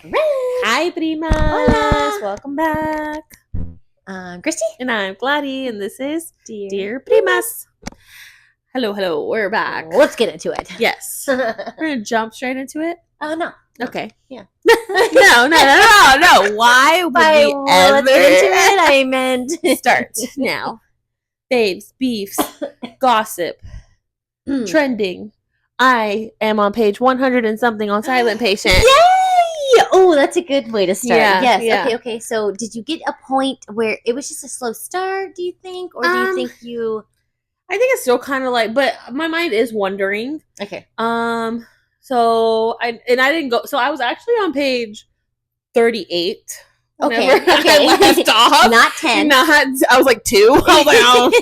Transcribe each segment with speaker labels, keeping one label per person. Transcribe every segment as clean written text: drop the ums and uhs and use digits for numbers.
Speaker 1: Hi, Primas.
Speaker 2: Hola.
Speaker 1: Welcome back.
Speaker 2: Kristi.
Speaker 1: And I'm Clari, and this is
Speaker 2: Dear
Speaker 1: Primas. Hello. We're back.
Speaker 2: Let's get into it.
Speaker 1: Yes. We're going to jump straight into it.
Speaker 2: Oh, no.
Speaker 1: Okay.
Speaker 2: Yeah.
Speaker 1: No. Why would
Speaker 2: By
Speaker 1: we ever
Speaker 2: let's get into it, I meant
Speaker 1: start now? Faves, beefs, gossip, trending. I am on page 100 and something on Silent Patient.
Speaker 2: Yay! Oh, that's a good way to start.
Speaker 1: Yeah,
Speaker 2: Yes.
Speaker 1: yeah.
Speaker 2: Okay. So, did you get a point where it was just a slow start, do you think? Or do you think you...
Speaker 1: I think it's still kind of like, but my mind is wondering.
Speaker 2: Okay.
Speaker 1: So I didn't go. So I was actually on page 38.
Speaker 2: Okay.
Speaker 1: I left off.
Speaker 2: Not 10.
Speaker 1: I was like 2. I was like, oh.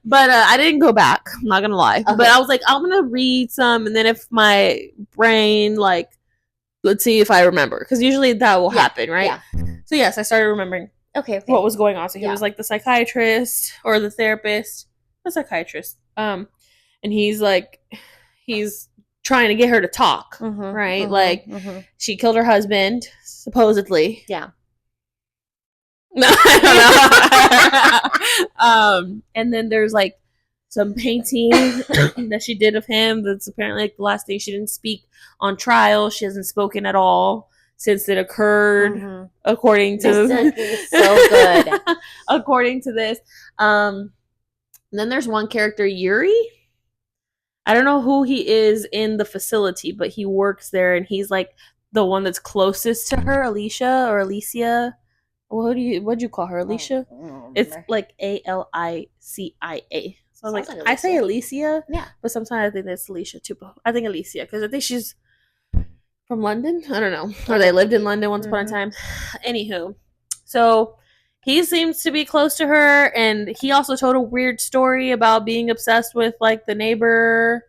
Speaker 1: But I didn't go back. I'm not gonna lie.
Speaker 2: Okay.
Speaker 1: But I was like, I'm gonna read some, and then if my brain let's see if I remember, because usually that will happen, right? Yeah. So yes, I started remembering.
Speaker 2: Okay.
Speaker 1: What was going on? So he was like the psychiatrist or the therapist, the psychiatrist. And he's trying to get her to talk, right? She killed her husband, supposedly.
Speaker 2: Yeah.
Speaker 1: No, I don't know. And then there's like some painting that she did of him. That's apparently like the last thing. She didn't speak on trial. She hasn't spoken at all since it occurred, according to
Speaker 2: so good.
Speaker 1: According to this. Then there's one character, Yuri. I don't know who he is in the facility, but he works there, and he's like the one that's closest to her, Alicia. What'd you call her, Alicia? It's like Alicia. So like I say Alicia, but sometimes I think that's Alicia too. But I think Alicia because I think she's from London. I don't know, or they lived in London once upon a time. Anywho, so he seems to be close to her, and he also told a weird story about being obsessed with like the neighbor.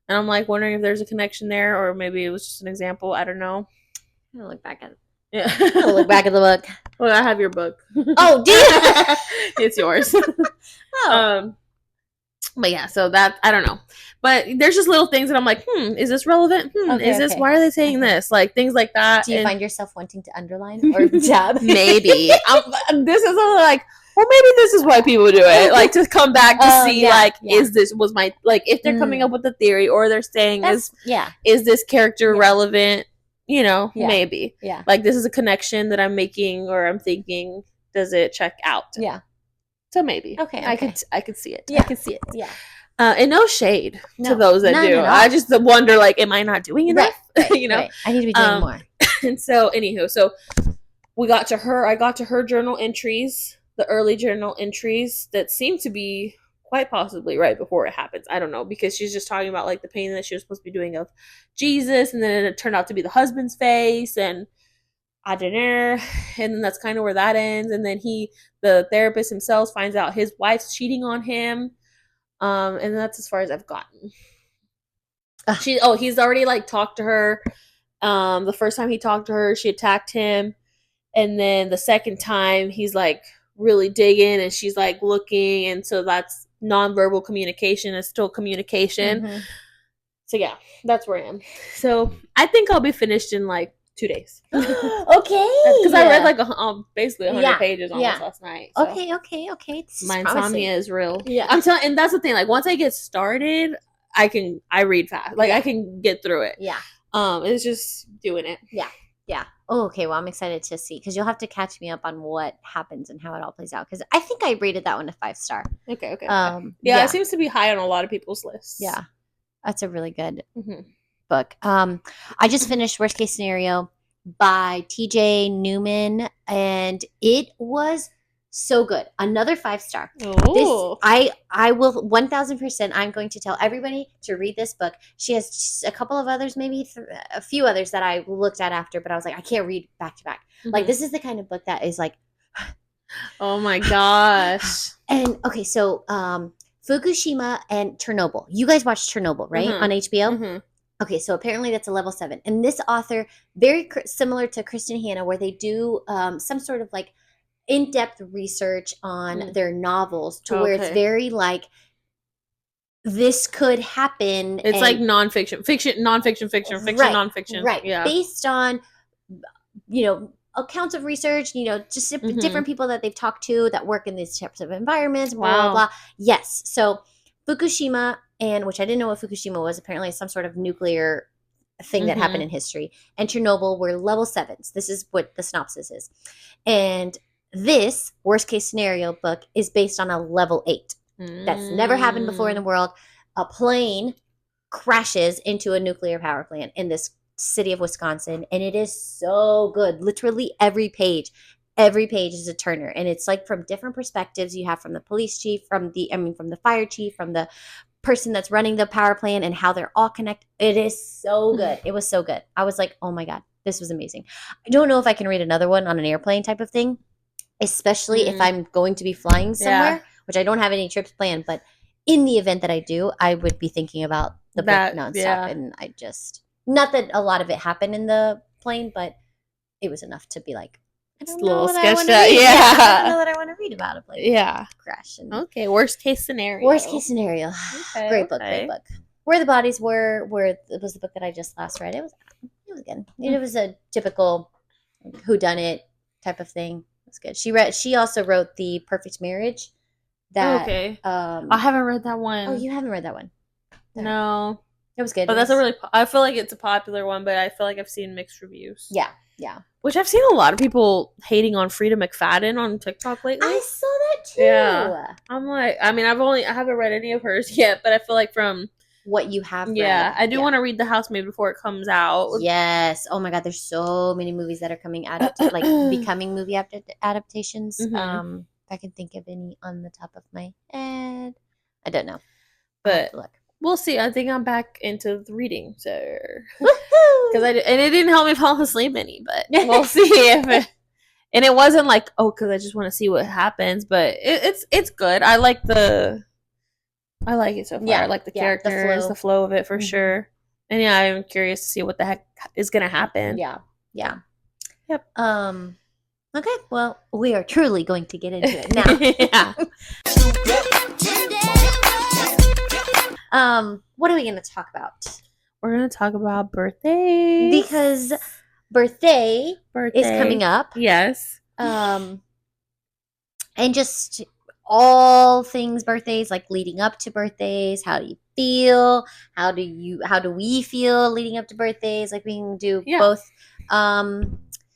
Speaker 1: And I'm like wondering if there's a connection there, or maybe it was just an example. I don't know.
Speaker 2: I'm gonna look back at it.
Speaker 1: Yeah.
Speaker 2: I'll look back at the book.
Speaker 1: Well, I have your book.
Speaker 2: Oh, do you?
Speaker 1: It's yours.
Speaker 2: Oh.
Speaker 1: But yeah, so that I don't know. But there's just little things that I'm like, is this relevant? Is this why are they saying this? Like things like that.
Speaker 2: Do you find yourself wanting to underline or tab?
Speaker 1: Maybe. This is like, well, maybe this is why people do it. Like to come back to see is this was my like if they're coming up with a theory or they're saying is this character relevant? You know, maybe.
Speaker 2: Yeah.
Speaker 1: Like this is a connection that I'm making or I'm thinking, does it check out?
Speaker 2: Yeah.
Speaker 1: So maybe.
Speaker 2: Okay.
Speaker 1: I could see it.
Speaker 2: Yeah.
Speaker 1: I could see it.
Speaker 2: Yeah.
Speaker 1: And no shade to those that do. I just wonder, like, am I not doing enough?
Speaker 2: Right.
Speaker 1: You know?
Speaker 2: Right. I need to be doing more.
Speaker 1: And so, anywho, I got to her journal entries, the early journal entries that seem to be quite possibly right before it happens. I don't know, because she's just talking about like the painting that she was supposed to be doing of Jesus, and then it turned out to be the husband's face, and I don't know, and then that's kind of where that ends. And then the therapist himself finds out his wife's cheating on him, and that's as far as I've gotten. He's already like talked to her. The first time he talked to her, she attacked him, and then the second time he's like really digging, and she's like looking, and so that's nonverbal communication is still communication. So yeah, that's where I am. So I think I'll be finished in like 2 days.
Speaker 2: Okay.
Speaker 1: Because I read like basically 100 pages almost last night. So.
Speaker 2: Okay.
Speaker 1: My insomnia is real.
Speaker 2: Yeah.
Speaker 1: I'm telling, and that's the thing. Like once I get started, I read fast. Like I can get through it.
Speaker 2: Yeah.
Speaker 1: It's just doing it.
Speaker 2: Yeah. Oh, okay. Well, I'm excited to see because you'll have to catch me up on what happens and how it all plays out. Because I think I rated that one a 5-star.
Speaker 1: Okay. Yeah, it seems to be high on a lot of people's lists.
Speaker 2: Yeah, that's a really good book. I just finished Worst Case Scenario by TJ Newman, and it was so good. Another 5-star.
Speaker 1: Oh.
Speaker 2: I will 1000%. I'm going to tell everybody to read this book. She has a couple of others, maybe a few others that I looked at after, but I was like, I can't read back to back. Like this is the kind of book that is like,
Speaker 1: oh my gosh.
Speaker 2: And okay, so Fukushima and Chernobyl. You guys watched Chernobyl, right? On HBO. Okay, so apparently that's a level 7, and this author very similar to Kristen Hanna, where they do some sort of like in-depth research on their novels to where it's very like this could happen.
Speaker 1: It's like nonfiction, fiction, nonfiction, fiction,
Speaker 2: right,
Speaker 1: nonfiction.
Speaker 2: Right.
Speaker 1: Yeah.
Speaker 2: Based on accounts of research, just different people that they've talked to that work in these types of environments, blah, blah, blah. Yes. So Fukushima, and which I didn't know what Fukushima was, apparently some sort of nuclear thing that happened in history, and Chernobyl were level 7s. This is what the synopsis is. And this worst case scenario book is based on a level 8. That's never happened before in the world. A plane crashes into a nuclear power plant in this city of Wisconsin, and it is so good. Literally every page is a turner, and it's like from different perspectives. You have from the police chief, from the fire chief, from the person that's running the power plant, and how they're all connected. It is so good. It was so good. I was like, oh my God, this was amazing. I don't know if I can read another one on an airplane type of thing, especially if I'm going to be flying somewhere, which I don't have any trips planned, but in the event that I do, I would be thinking about the book nonstop. And I just, not that a lot of it happened in the plane, but it was enough to be like,
Speaker 1: it's a little sketched out. Yeah.
Speaker 2: I don't know that I want to read about a plane crash. And
Speaker 1: okay, worst case scenario.
Speaker 2: Okay, great book. Where the Bodies Were, it was the book that I just last read. It was good. It was a typical whodunit type of thing. It was good. She also wrote The Perfect Marriage.
Speaker 1: I haven't read that one.
Speaker 2: Oh, you haven't read that one?
Speaker 1: No.
Speaker 2: It was good.
Speaker 1: But I feel like it's a popular one, but I feel like I've seen mixed reviews.
Speaker 2: Yeah.
Speaker 1: Which I've seen a lot of people hating on Frida McFadden on TikTok lately.
Speaker 2: I saw that too.
Speaker 1: Yeah. I'm like, I mean, I haven't read any of hers yet, but I feel like from
Speaker 2: what you have read.
Speaker 1: Yeah, I do want to read The Housemaid before it comes out.
Speaker 2: Yes. Oh my God, there's so many movies that are coming out, like becoming movie adaptations. If I can think of any on the top of my head. I don't know.
Speaker 1: But we'll see. I think I'm back into the reading, so because and it didn't help me fall asleep any, but we'll see if and it wasn't like because I just want to see what happens, but it's good. I like it so far. I like the characters, the flow of it for sure, and I'm curious to see what the heck is gonna happen.
Speaker 2: Yeah. Yep. Okay, well, we are truly going to get into it now. What are we going to talk about?
Speaker 1: We're going to talk about birthdays.
Speaker 2: Because birthday is coming up.
Speaker 1: Yes.
Speaker 2: And just all things birthdays, like leading up to birthdays. How do you feel? How do we feel leading up to birthdays? Like we can do both.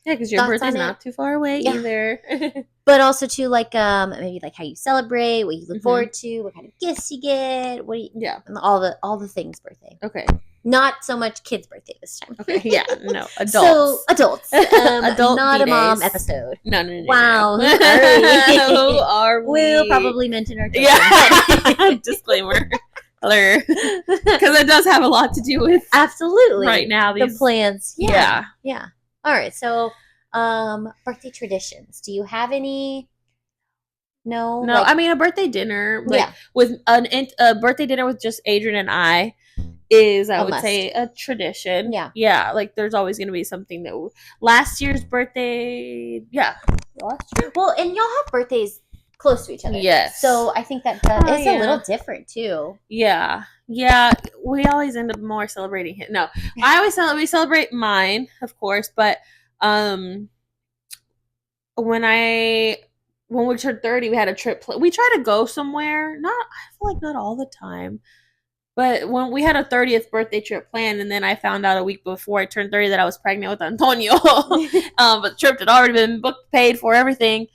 Speaker 1: Yeah, because your birthday's not too far away either.
Speaker 2: But also too, like maybe like how you celebrate, what you look forward to, what kind of gifts you get, and all the things birthday.
Speaker 1: Okay.
Speaker 2: Not so much kids' birthday this time.
Speaker 1: Okay. Yeah. No. Adults.
Speaker 2: So adults.
Speaker 1: Adult
Speaker 2: not
Speaker 1: B-days.
Speaker 2: A mom episode.
Speaker 1: No.
Speaker 2: Wow.
Speaker 1: Who are we?
Speaker 2: We'll probably mention our children.
Speaker 1: Yeah. Disclaimer. Because it does have a lot to do with
Speaker 2: absolutely
Speaker 1: right now
Speaker 2: the plans.
Speaker 1: Yeah.
Speaker 2: All right, so birthday traditions. Do you have any? No.
Speaker 1: I mean a birthday dinner, with a birthday dinner with just Adrian and I is I would say a tradition. Yeah. Like there's always going to be something that last year's birthday. Yeah. Last year.
Speaker 2: Well, and y'all have birthdays close to each other.
Speaker 1: Yes.
Speaker 2: So I think that is a little different too.
Speaker 1: Yeah. We always end up more celebrating him. No, we celebrate mine, of course, but when we turned 30, we had a trip. We try to go somewhere. I feel like not all the time, but when we had a 30th birthday trip planned, and then I found out a week before I turned 30 that I was pregnant with Antonio. But the trip had already been booked, paid for, everything.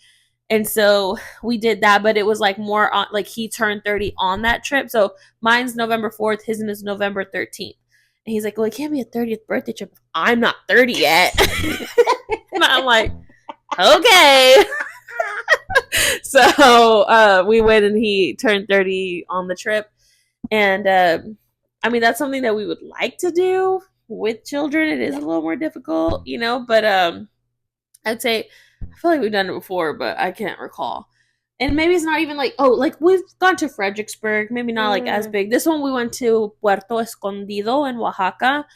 Speaker 1: And so we did that, but it was like more on, like he turned 30 on that trip. So mine's November 4th, his is November 13th. And he's like, well, it can't be a 30th birthday trip if I'm not 30 yet. And I'm like, okay. So we went and he turned 30 on the trip. And I mean, that's something that we would like to do with children. It is a little more difficult, but I'd say I feel like we've done it before, but I can't recall. And maybe it's not even like, we've gone to Fredericksburg, maybe not like as big. This one we went to Puerto Escondido in Oaxaca.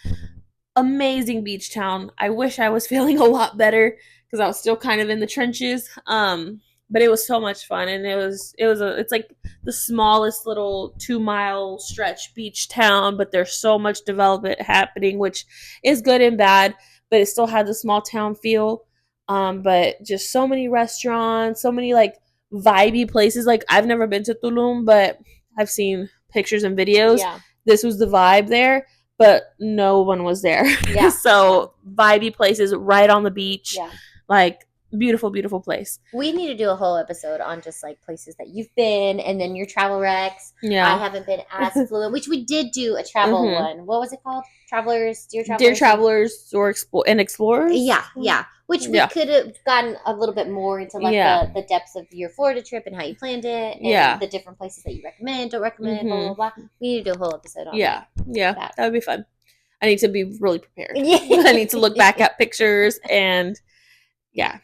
Speaker 1: Amazing beach town. I wish I was feeling a lot better because I was still kind of in the trenches. But it was so much fun, and it's like the smallest little 2-mile stretch beach town, but there's so much development happening, which is good and bad. but it still had the small town feel. But just so many restaurants, so many like vibey places. Like I've never been to Tulum, but I've seen pictures and videos.
Speaker 2: Yeah.
Speaker 1: This was the vibe there, but no one was there.
Speaker 2: Yeah.
Speaker 1: So vibey places right on the beach.
Speaker 2: Yeah.
Speaker 1: Like beautiful, beautiful place.
Speaker 2: We need to do a whole episode on just like places that you've been and then your travel wrecks.
Speaker 1: Yeah.
Speaker 2: I haven't been as fluent, which we did do a travel one. What was it called? Dear
Speaker 1: Travelers or Explorers?
Speaker 2: Yeah, yeah. Which we could have gotten a little bit more into like the depths of your Florida trip and how you planned it and the different places that you recommend, don't recommend, blah, blah, blah. We need to do a whole episode on that.
Speaker 1: Yeah, that would be fun. I need to be really prepared. I need to look back at pictures and yeah.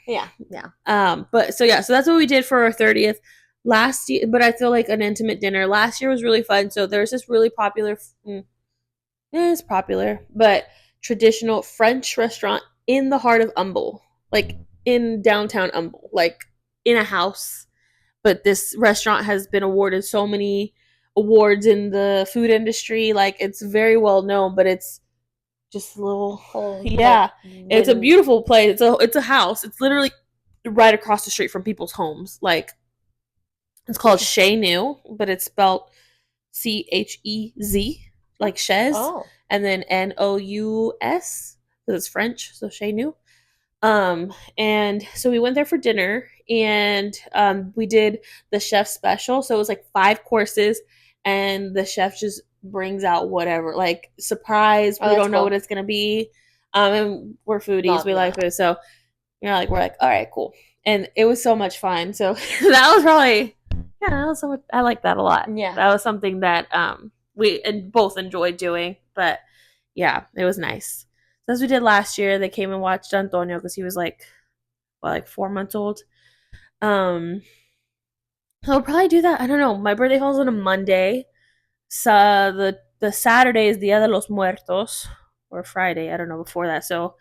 Speaker 1: But so that's what we did for our 30th last year. But I feel like an intimate dinner last year was really fun. So there's this really popular, it's popular, but traditional French restaurant in the heart of Humble, like in downtown Humble, like in a house. But this restaurant has been awarded so many awards in the food industry. Like it's very well known, but it's just a little, it's a beautiful place. It's a house. It's literally right across the street from people's homes. Like it's called Chez Nous, but it's spelled Chez, like Chez, and then Nous, because it's French, so Chez Nous. And so we went there for dinner, and we did the chef special. So it was like 5 courses, and the chef just brings out whatever, like surprise. We don't know what it's gonna be. And we're foodies. We like food, so we're like, all right, cool. And it was so much fun. So that was probably that was so much. I like that a lot. Yeah, that was something that we both enjoyed doing. But yeah, it was nice. So as we did last year, they came and watched Antonio because he was like 4 months old. So I'll probably do that. I don't know. My birthday falls on a Monday. So the Saturday is Dia de los Muertos, or Friday. I don't know before that. So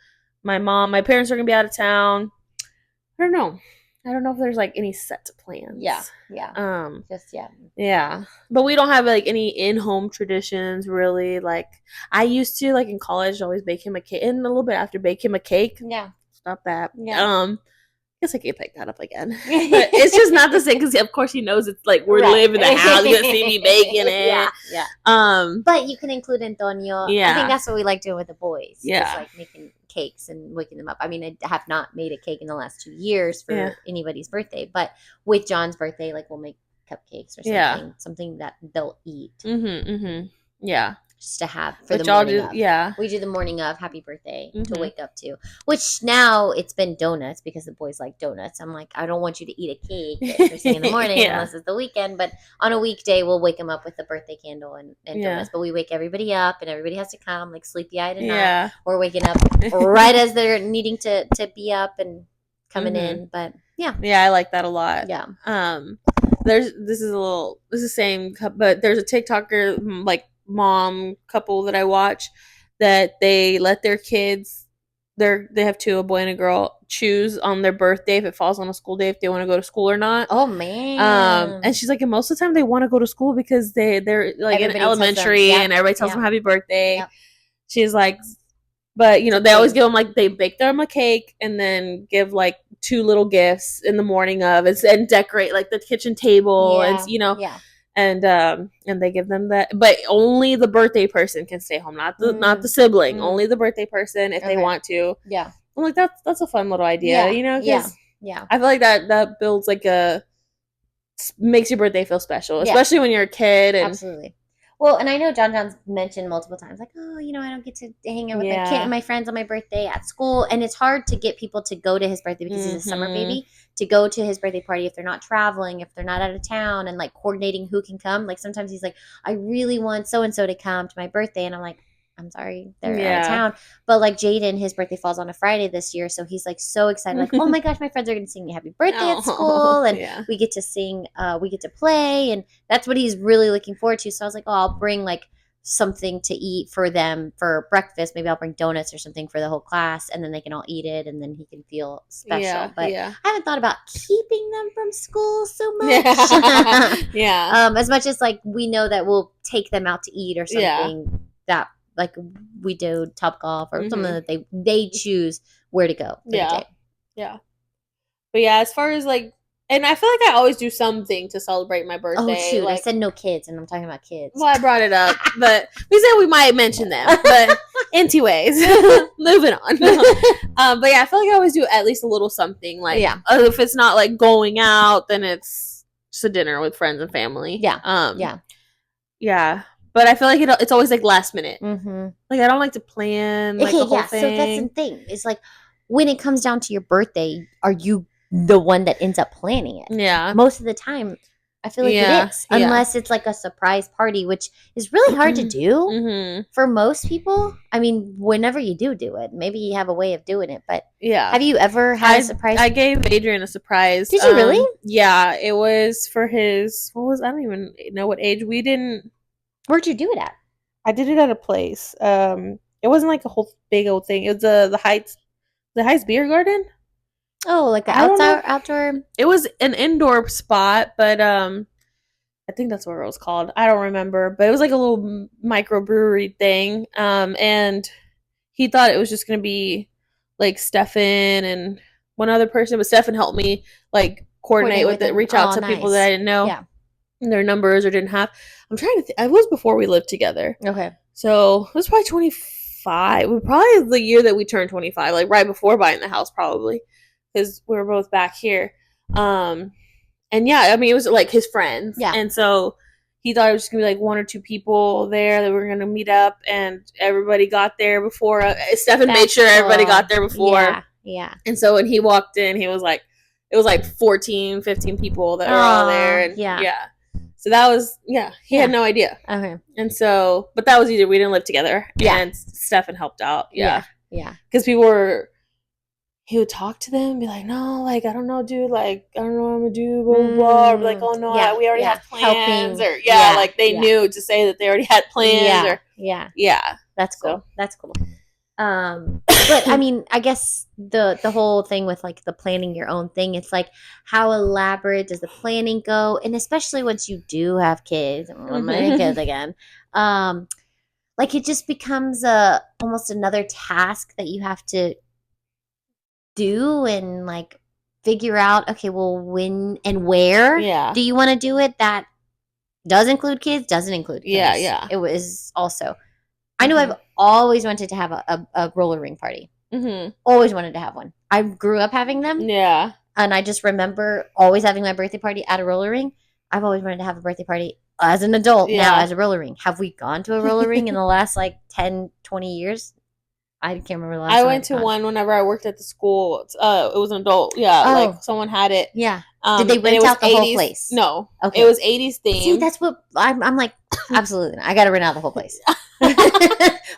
Speaker 1: my parents are gonna be out of town. I don't know if there's like any set plans. Yeah. But we don't have like any in-home traditions really. Like I used to, like in college, always bake him a cake, and a little bit after bake him a cake. Yeah. Stop that. Yeah. I guess I can pick that up again. But it's just not the same because of course he knows it's like we're living in the house. You're gonna see me baking it. Yeah. But
Speaker 2: you can include Antonio. Yeah. I think that's what we like doing with the boys. Yeah. It's like making cakes and waking them up. I mean, I have not made a cake in the last 2 years for anybody's birthday, but with John's birthday, like we'll make cupcakes or something that they'll eat. Yeah. Just to have for the morning of. Yeah. We do the morning of happy birthday to wake up to. Which now it's been donuts because the boys like donuts. I'm like, I don't want you to eat a cake at first thing in the morning unless it's the weekend. But on a weekday, we'll wake them up with a birthday candle and donuts. But we wake everybody up and everybody has to come like sleepy-eyed and not. We're waking up right as they're needing to be up and coming in. But yeah.
Speaker 1: Yeah, I like that a lot. Yeah. This is the same, but there's a TikToker like mom couple that I watch that they let their kids, they have 2, a boy and a girl, choose on their birthday if it falls on a school day if they want to go to school or not.
Speaker 2: Oh man.
Speaker 1: And she's like, and most of the time they want to go to school because they're like everybody in elementary and everybody tells them happy birthday. She's like, but they always give them like, they bake them a cake and then give like 2 little gifts in the morning of and decorate like the kitchen table and and they give them that, but only the birthday person can stay home, not the sibling. Only the birthday person if they want to. Yeah, I'm like that's a fun little idea, because I feel like that builds like makes your birthday feel special, especially when you're a kid. And
Speaker 2: absolutely. Well, and I know John's mentioned multiple times, like, oh, I don't get to hang out with my kid and my friends on my birthday at school. And it's hard to get people to go to his birthday because he's a summer baby, to go to his birthday party if they're not traveling, if they're not out of town, and like coordinating who can come. Like sometimes he's like, I really want so-and-so to come to my birthday. And I'm like, I'm sorry, they're out of town. But like Jaden, his birthday falls on a Friday this year. So he's like so excited. Like, oh my gosh, my friends are going to sing me happy birthday at school. And we get to sing, we get to play. And that's what he's really looking forward to. So I was like, oh, I'll bring like something to eat for them for breakfast. Maybe I'll bring donuts or something for the whole class. And then they can all eat it. And then he can feel special. But I haven't thought about keeping them from school so much. As much as like we know that we'll take them out to eat or something that like we do Topgolf or something that they choose where to go for the day.
Speaker 1: Yeah. But yeah, as far as like, and I feel like I always do something to celebrate my birthday.
Speaker 2: Oh shoot!
Speaker 1: Like,
Speaker 2: I said no kids, and I'm talking about kids.
Speaker 1: Well, I brought it up, but we said we might mention them. But anyways, moving on. But yeah, I feel like I always do at least a little something. Like, if it's not like going out, then it's just a dinner with friends and family.
Speaker 2: Yeah.
Speaker 1: Yeah. But I feel like it's always like last minute.
Speaker 2: Mm-hmm.
Speaker 1: Like I don't like to plan like the whole thing.
Speaker 2: So that's the thing. It's like when it comes down to your birthday, are you the one that ends up planning it?
Speaker 1: Yeah.
Speaker 2: Most of the time, I feel like it is. Unless it's like a surprise party, which is really hard to do for most people. I mean, whenever you do it, maybe you have a way of doing it. But have you ever had a surprise?
Speaker 1: I gave Adrian a surprise.
Speaker 2: Did you really?
Speaker 1: Yeah, it was for his. I don't even know what age. We didn't.
Speaker 2: Where'd you do it at?
Speaker 1: I did it at a place. It wasn't like a whole big old thing. It was the Heights Beer Garden.
Speaker 2: Oh, like an outdoor.
Speaker 1: It was an indoor spot, but I think that's what it was called. I don't remember, but it was like a little microbrewery thing. And he thought it was just gonna be like Stefan and one other person, but Stefan helped me like coordinate with it, reach out to people that I didn't know their numbers or didn't have. I'm trying to think. It was before we lived together.
Speaker 2: Okay.
Speaker 1: So it was probably 25. Probably the year that we turned 25, like right before buying the house, probably. Because we were both back here. And yeah, I mean, it was like his friends.
Speaker 2: Yeah.
Speaker 1: And so he thought it was just going to be like one or two people there that were going to meet up. And everybody got there before. Stefan made sure everybody got there before.
Speaker 2: Yeah.
Speaker 1: And so when he walked in, he was like, it was like 14, 15 people that were all there. And yeah. So that was, he had no idea.
Speaker 2: Okay.
Speaker 1: And so, but that was either we didn't live together. Yeah. And Stefan helped out. Yeah. Because people he would talk to them and be like, no, like, I don't know, dude, like, I don't know what I'm going to do, blah, blah, blah. Or be like, oh, no, we already have plans. Helping. Or, like, they knew to say that they already had plans. Yeah.
Speaker 2: That's cool. That's cool. But, I mean, I guess the whole thing with, like, the planning your own thing, it's like, how elaborate does the planning go? And especially once you do have kids, many kids again, like, it just becomes almost another task that you have to do and like figure out, okay, well, when and where do you want to do it? That does include kids, doesn't include kids. It was also, I know I've always wanted to have a roller ring party. Always wanted to have one. I grew up having them. And I just remember always having my birthday party at a roller ring. I've always wanted to have a birthday party as an adult now as a roller ring. Have we gone to a roller ring in the last like 10, 20 years? I can't remember the last time.
Speaker 1: I went to one whenever I worked at the school. It was an adult. Like someone had it.
Speaker 2: Did they rent out the 80s, whole place?
Speaker 1: No. Okay. It was 80s themed.
Speaker 2: See, that's what I'm like, absolutely not. I got to rent out the whole place.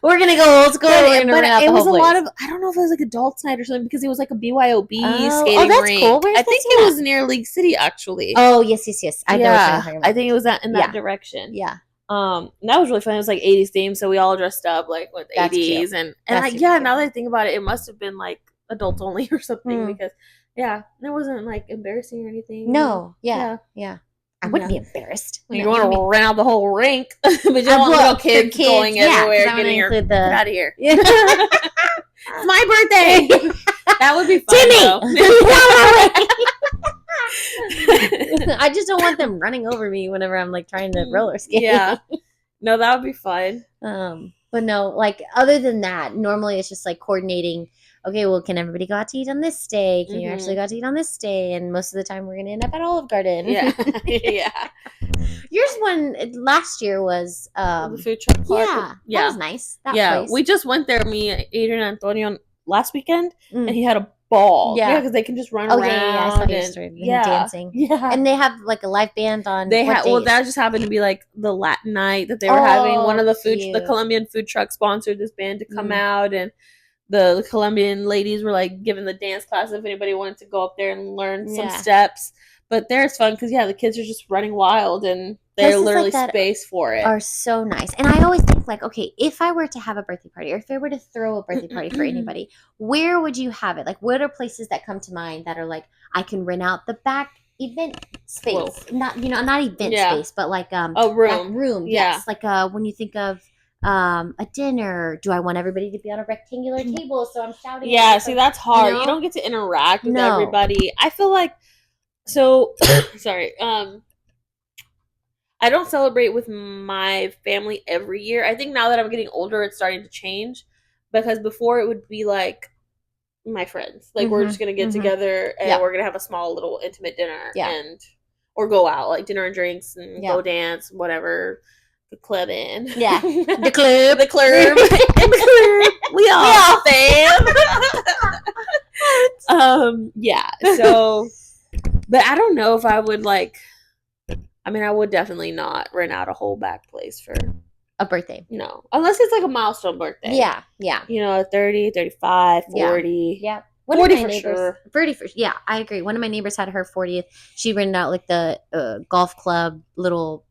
Speaker 2: We're going to go old school. We're going to rent out the whole place. It was a lot of, I
Speaker 1: don't know if it was like adults night or something because it was like a BYOB skating
Speaker 2: rink.
Speaker 1: That's cool. I think it was near League City actually.
Speaker 2: Oh, yes. I know what you're talking about.
Speaker 1: I think it was in that direction. And that was really fun. It was like 80s themed, so we all dressed up like with 80s and like now that I think about it, it must have been like adults only or something because it wasn't like embarrassing or anything.
Speaker 2: No, yeah. I wouldn't be embarrassed.
Speaker 1: You want to rent out the whole rink, but you don't want little kids going everywhere, getting get out of here. It's my birthday. That would be fun.
Speaker 2: Timmy, I just don't want them running over me whenever I'm like trying to roller skate.
Speaker 1: No, that would be fun.
Speaker 2: But no, like other than that, normally it's just like coordinating. Okay, well, can everybody go out to eat on this day? Can you actually go out to eat on this day? And most of the time, we're going to end up at Olive Garden. Yours last year was
Speaker 1: the food truck park.
Speaker 2: That was nice. That place.
Speaker 1: We just went there. Me, Adrian, and Antonio last weekend, and he had a ball. Because they can just run around.
Speaker 2: I saw your story. Dancing. And they have like a live band on.
Speaker 1: Well, that just happened to be like the Latin night that they were having. One of the Colombian food truck sponsored this band to come out, and the Colombian ladies were like giving the dance class if anybody wanted to go up there and learn some steps. But there it's fun because the kids are just running wild and they're literally space for it.
Speaker 2: Are so nice. And I always think like, okay, if I were to have a birthday party or if I were to throw a birthday party for anybody, where would you have it? Like, what are places that come to mind that are like, I can rent out the back event space? Whoa. Not event space, but like
Speaker 1: a room.
Speaker 2: Room. Yes. Like when you think of a dinner? Do I want everybody to be on a rectangular table so I'm shouting?
Speaker 1: Yeah, see, that's hard.
Speaker 2: You know?
Speaker 1: You don't get to interact with
Speaker 2: No.
Speaker 1: everybody. I feel like so sorry. I don't celebrate with my family every year. I think now that I'm getting older, it's starting to change because before it would be like my friends, like we're just gonna get together and we're gonna have a small little intimate dinner and or go out like dinner and drinks and go dance, whatever. The club in.
Speaker 2: Yeah. The club.
Speaker 1: The club. The club. We all fam. Yeah. So, but I don't know if I would like, I mean, I would definitely not rent out a whole back place for
Speaker 2: a birthday.
Speaker 1: No. Unless it's like a milestone birthday.
Speaker 2: Yeah. Yeah.
Speaker 1: You know, 30, 35, 40.
Speaker 2: Yeah.
Speaker 1: 40 for sure.
Speaker 2: 40 for yeah, I agree. One of my neighbors had her 40th. She rented out like the golf club little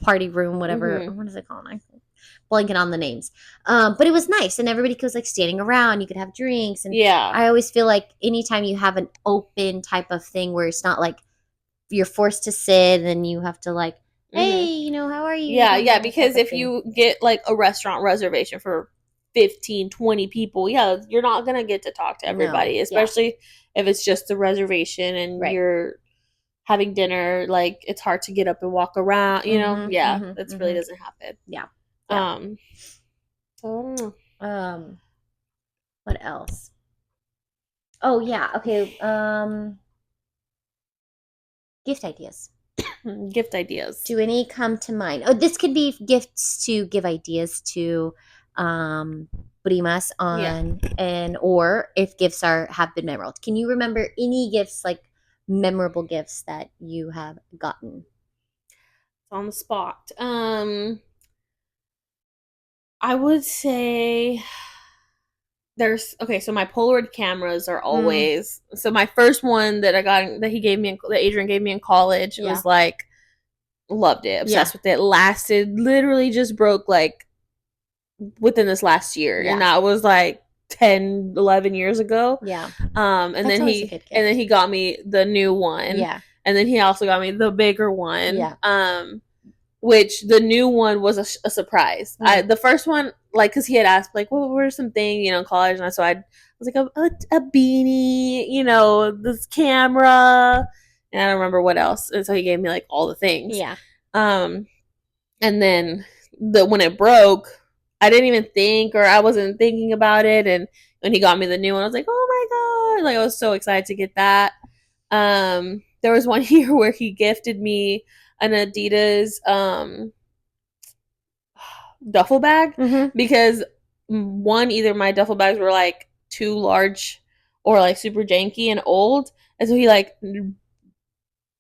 Speaker 2: party room, whatever. What is it called? I'm blanking on the names. But it was nice, and everybody was like standing around. You could have drinks, and I always feel like anytime you have an open type of thing where it's not like you're forced to sit and you have to like, hey, you know, how are you?
Speaker 1: Yeah, because if you get like a restaurant reservation for 15, 20 people, you're not gonna get to talk to everybody, especially if it's just a reservation and you're having dinner. Like it's hard to get up and walk around, you know. That really doesn't happen. So I don't know.
Speaker 2: What else? Oh yeah, okay. Gift ideas.
Speaker 1: Gift ideas.
Speaker 2: Do any come to mind? Oh, this could be gifts to give ideas to Primas on and or if gifts have been memorable. Can you remember any gifts, like memorable gifts that you have gotten?
Speaker 1: It's on the spot. I would say so my Polaroid cameras are always so my first one that I got that Adrian gave me in college was like loved it, obsessed with it, lasted, literally just broke like within this last year and that was like 10, 11 years ago. And then he got me the new one. And then he also got me the bigger one. Which the new one was a surprise. The first one, like, because he had asked, like, what were some things, you know, in college, and so I was like, a beanie, you know, this camera, and I don't remember what else, and so he gave me like all the things. And then when it broke, I didn't even think, or I wasn't thinking about it, and when he got me the new one, I was like, oh my god, like I was so excited to get that. There was one year where he gifted me an Adidas duffel bag because either my duffel bags were like too large or like super janky and old, and so he like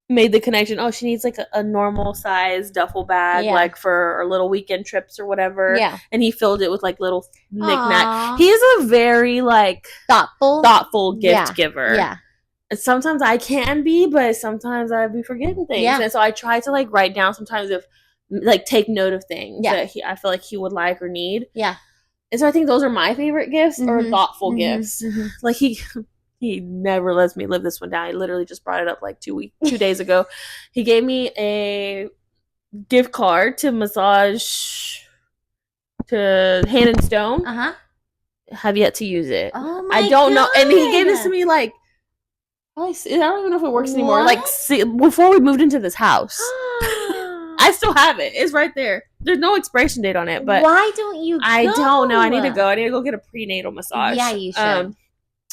Speaker 1: made the connection. Oh, she needs like a normal size duffel bag, like for our little weekend trips or whatever. And he filled it with like little knickknack. He is a very like thoughtful gift giver. Sometimes I can be, but sometimes I'd be forgetting things. And so I try to like write down sometimes like take note of things that I feel like he would like or need. And so I think those are my favorite gifts or thoughtful gifts. Like he never lets me live this one down. He literally just brought it up like 2 days ago. He gave me a gift card to massage to Hand and Stone. Have yet to use it. I don't know. And he gave this to me like I don't even know if it works anymore. Like before we moved into this house. I still have it. It's right there. There's no expiration date on it. But
Speaker 2: why don't you go?
Speaker 1: I don't know. I need to go. I need to go get a prenatal massage.
Speaker 2: Yeah, you should.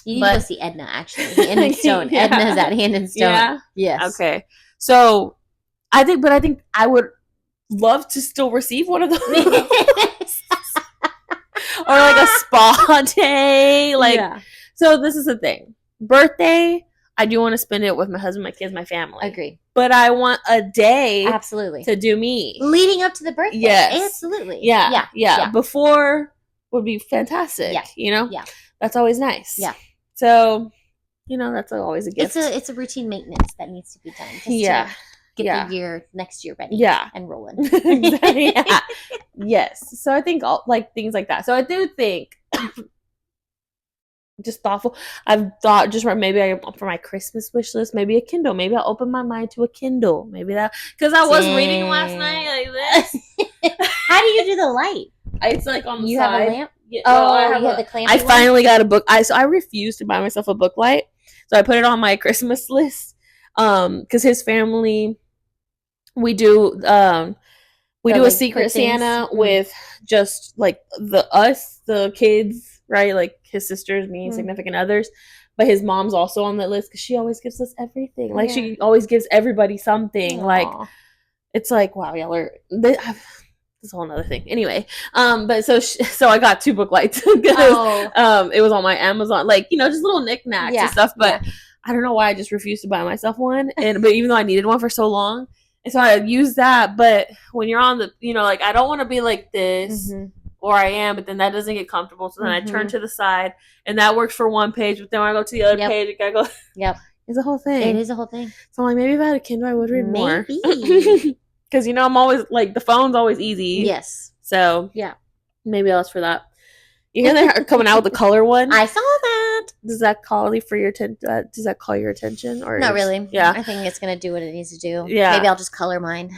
Speaker 2: You need to go see Edna, actually. Hand and Stone. Edna's at Hand and Stone.
Speaker 1: Yeah?
Speaker 2: Yes.
Speaker 1: Okay. So I think I would love to still receive one of those. Or like a spa day. So this is the thing. Birthday, I do want to spend it with my husband, my kids, my family.
Speaker 2: Agree.
Speaker 1: But I want a day
Speaker 2: absolutely
Speaker 1: to do me.
Speaker 2: Leading up to the birthday.
Speaker 1: Yes.
Speaker 2: Absolutely.
Speaker 1: Yeah. Before would be fantastic. You know?
Speaker 2: Yeah.
Speaker 1: That's always nice.
Speaker 2: Yeah.
Speaker 1: So, you know, that's always a gift.
Speaker 2: It's a routine maintenance that needs to be done. Just to get the next year ready. And rolling.
Speaker 1: Yes. So I think like things like that. So I do think just thoughtful. I've thought just maybe for my Christmas wish list, maybe a Kindle. Maybe I'll open my mind to a Kindle. Maybe that because I was reading last night like this.
Speaker 2: How do you do the light?
Speaker 1: It's like on the
Speaker 2: You
Speaker 1: side.
Speaker 2: have a lamp?
Speaker 1: Yeah,
Speaker 2: You have the clamp.
Speaker 1: I finally got a book. I refused to buy myself a book light, so I put it on my Christmas list. Because his family, we do a Secret Santa with just like the kids, right? Like his sisters, me, and significant others. But his mom's also on that list because she always gives us everything. Like she always gives everybody something.
Speaker 2: Aww.
Speaker 1: Like it's like, wow, y'all are. This is a whole nother thing. Anyway, but so I got 2 book lights because it was on my Amazon, like just little knickknacks and stuff. But I don't know why I just refused to buy myself one. But even though I needed one for so long, and so I used that. But when you're on the, like I don't want to be like this. Or I am, but then that doesn't get comfortable. So then I turn to the side, and that works for one page. But then when I go to the other page, I gotta go.
Speaker 2: Yep,
Speaker 1: it's a whole thing.
Speaker 2: It is a whole thing.
Speaker 1: So I'm like, maybe if I had a Kindle, I would read more. Because I'm always like the phone's always easy.
Speaker 2: Yes.
Speaker 1: So maybe I'll ask for that. You hear they're coming out with the color one?
Speaker 2: I saw that.
Speaker 1: Does that call for your does that call your attention or
Speaker 2: not really?
Speaker 1: Yeah,
Speaker 2: I think it's gonna do what it needs to do.
Speaker 1: Yeah,
Speaker 2: maybe I'll just color mine.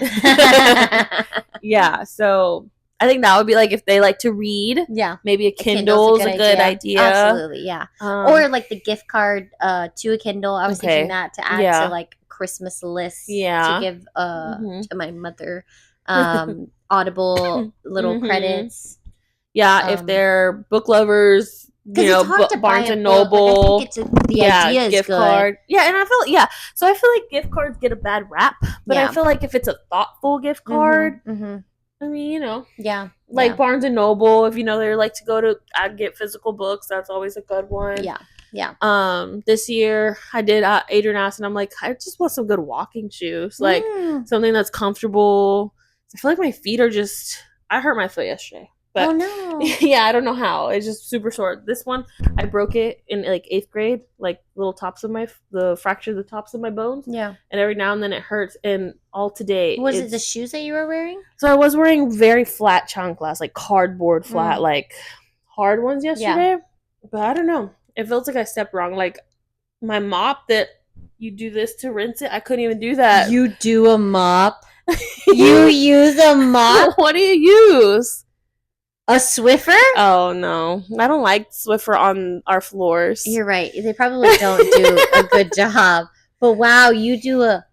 Speaker 1: Yeah. So. I think that would be like if they like to read. Yeah. Maybe a Kindle's a good idea.
Speaker 2: Absolutely, yeah. Or like the gift card to a Kindle. I was thinking that to add to like Christmas lists. Yeah. To give to my mother Audible little credits.
Speaker 1: Yeah, if they're book lovers, Barnes and Noble.
Speaker 2: Like, I think the idea is
Speaker 1: gift
Speaker 2: good.
Speaker 1: Card. Yeah, and I feel so I feel like gift cards get a bad rap, but I feel like if it's a thoughtful gift card. I mean, like Barnes and Noble, if they like to go to get physical books, that's always a good one. Yeah. This year I did Adrian asked, and I'm like, I just want some good walking shoes, like something that's comfortable. I feel like my feet are I hurt my foot yesterday. But,
Speaker 2: oh no!
Speaker 1: Yeah, I don't know how. It's just super sore. This one, I broke it in like 8th grade, like little fracture the tops of my bones. Yeah, and every now and then it hurts. And all today,
Speaker 2: was it the shoes that you were wearing?
Speaker 1: So I was wearing very flat chanclas, like cardboard flat, like hard ones yesterday. Yeah. But I don't know. It feels like I stepped wrong. Like my mop that you do this to rinse it, I couldn't even do that.
Speaker 2: You do a mop? You use a mop?
Speaker 1: What do you use?
Speaker 2: A Swiffer?
Speaker 1: Oh, no. I don't like Swiffer on our floors.
Speaker 2: You're right. They probably don't do a good job. But wow, you do a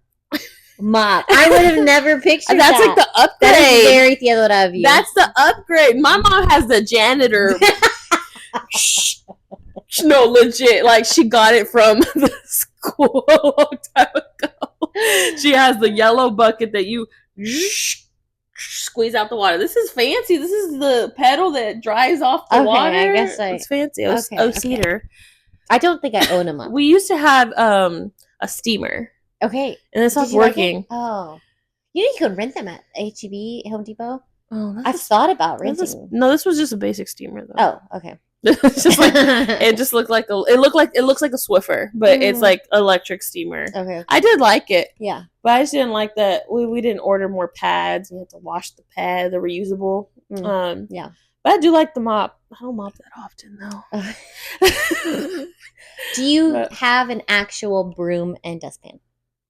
Speaker 2: mop. I would have never pictured that.
Speaker 1: That's like the upgrade.
Speaker 2: That is very Theodora of you.
Speaker 1: That's the upgrade. My mom has the janitor. No, legit. Like, she got it from the school a long time ago. She has the yellow bucket that you squeeze out the water. This is fancy. This is the pedal that dries off the water. I guess it's fancy. Cedar.
Speaker 2: I don't think I own a mop.
Speaker 1: We used to have a steamer.
Speaker 2: Okay.
Speaker 1: And it stopped working.
Speaker 2: Like you can rent them at H-E-B, Home Depot.
Speaker 1: Oh,
Speaker 2: I've thought about renting.
Speaker 1: No, this was just a basic steamer though.
Speaker 2: Oh, okay.
Speaker 1: It's just like it just looked like it looks like a Swiffer, but it's like electric steamer. Okay. I did like it. Yeah. But I just didn't like that we didn't order more pads. We had to wash the pad, the reusable. Yeah. But I do like the mop. I don't mop that often though.
Speaker 2: Do you have an actual broom and dustpan?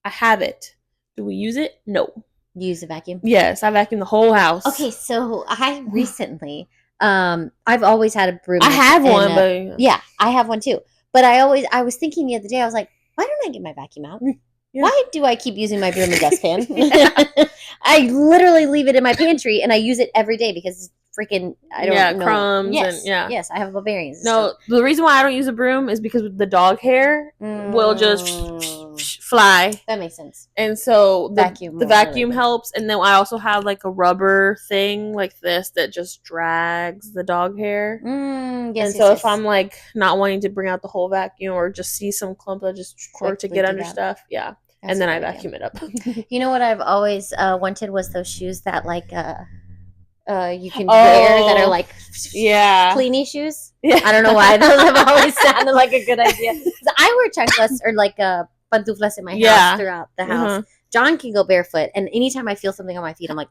Speaker 1: I have it. Do we use it? No.
Speaker 2: You use a vacuum?
Speaker 1: Yes, I vacuum the whole house.
Speaker 2: Okay, so I recently I've always had a broom.
Speaker 1: I have one, but
Speaker 2: yeah, I have one too. But I was thinking the other day, I was like, why don't I get my vacuum out? Yeah. Why do I keep using my broom and dustpan? I literally leave it in my pantry and I use it every day because it's freaking I don't know
Speaker 1: crumbs
Speaker 2: yes,
Speaker 1: and
Speaker 2: yes, I have Bavarians.
Speaker 1: No, the reason why I don't use a broom is because the dog hair will just fly.
Speaker 2: That makes sense.
Speaker 1: And so the vacuum helps, and then I also have like a rubber thing like this that just drags the dog hair. Yes, and so if I'm like not wanting to bring out the whole vacuum or just see some clump, I just or to get under stuff, yeah. That's and then I vacuum it up.
Speaker 2: You know what I've always wanted was those shoes that like you can wear that are like cleany shoes. Yeah. I don't know why those have always sounded like a good idea. I wear chanclas or like pantuflas in my house throughout the house. John can go barefoot, and anytime I feel something on my feet, I'm like,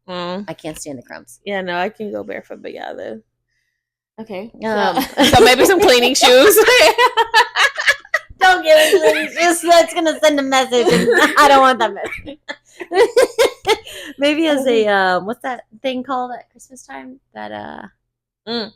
Speaker 2: I can't stand the crumbs.
Speaker 1: Yeah, no, I can go barefoot, but okay. So maybe some cleaning shoes.
Speaker 2: Don't give me cleaning shoes. That's gonna send a message, and I don't want that message. Maybe as a what's that thing called at Christmas time? That
Speaker 1: Mm.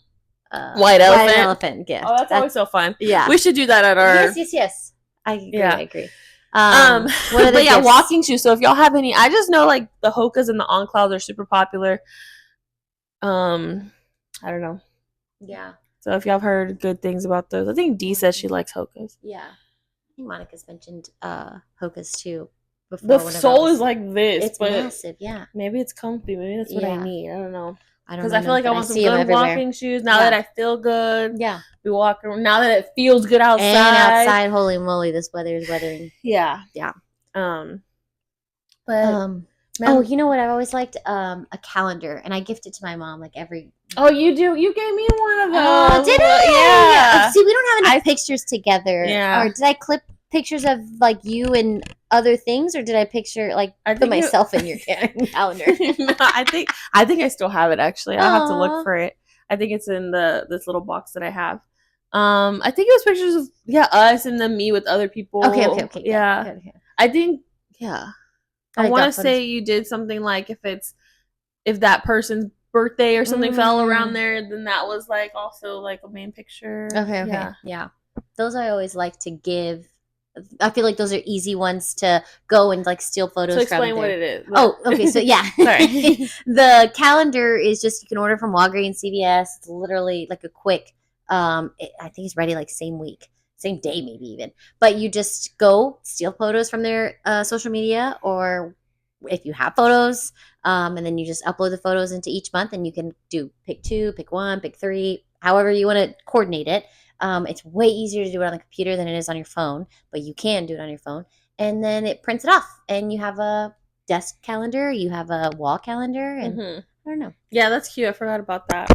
Speaker 1: White elephant.
Speaker 2: elephant gift.
Speaker 1: Oh, that's always so fun.
Speaker 2: Yeah,
Speaker 1: we should do that at our.
Speaker 2: Yes. I agree.
Speaker 1: Yeah.
Speaker 2: I agree.
Speaker 1: What are but yeah, walking shoes. So if y'all have any, I just know like the Hokas and the On Clouds are super popular. I don't know.
Speaker 2: Yeah.
Speaker 1: So if y'all have heard good things about those, I think Dee says she likes Hokas.
Speaker 2: Yeah. I think Monica's mentioned Hokas too. Before,
Speaker 1: the sole is like this.
Speaker 2: It's massive, yeah.
Speaker 1: Maybe it's comfy. Maybe that's what I need. I don't know. Because I feel like I want some good walking shoes now that I feel good.
Speaker 2: Yeah.
Speaker 1: Be walking now that it feels good outside.
Speaker 2: And outside, holy moly, this weather is weathering.
Speaker 1: Yeah.
Speaker 2: Yeah.
Speaker 1: But
Speaker 2: oh, you know what? I've always liked a calendar, and I gift it to my mom like every.
Speaker 1: Oh, you do? You gave me one of those.
Speaker 2: Oh, did I? Yeah. See, we don't have enough pictures together.
Speaker 1: Yeah.
Speaker 2: Or did I clip pictures of like you and other things, or did I picture like put myself in your calendar?
Speaker 1: No, I think I still have it actually. I'll have to look for it. I think it's in this little box that I have. I think it was pictures of us and then me with other people.
Speaker 2: Okay.
Speaker 1: Yeah.
Speaker 2: Okay.
Speaker 1: I think I want to say you did something like if that person's birthday or something fell around there, then that was like also like a main picture.
Speaker 2: Okay. Yeah. Those I always like to give. I feel like those are easy ones to go and like steal photos from.
Speaker 1: So explain what it is.
Speaker 2: Oh, okay. So yeah. Sorry. The calendar is just, you can order from Walgreens, CVS. It's literally like a quick, I think it's ready like same week, same day, maybe even. But you just go steal photos from their social media, or if you have photos, and then you just upload the photos into each month, and you can do pick 2, pick 1, pick 3, however you want to coordinate it. It's way easier to do it on the computer than it is on your phone, but you can do it on your phone. And then it prints it off, and you have a desk calendar, you have a wall calendar, and I don't know.
Speaker 1: Yeah, that's cute. I forgot about that.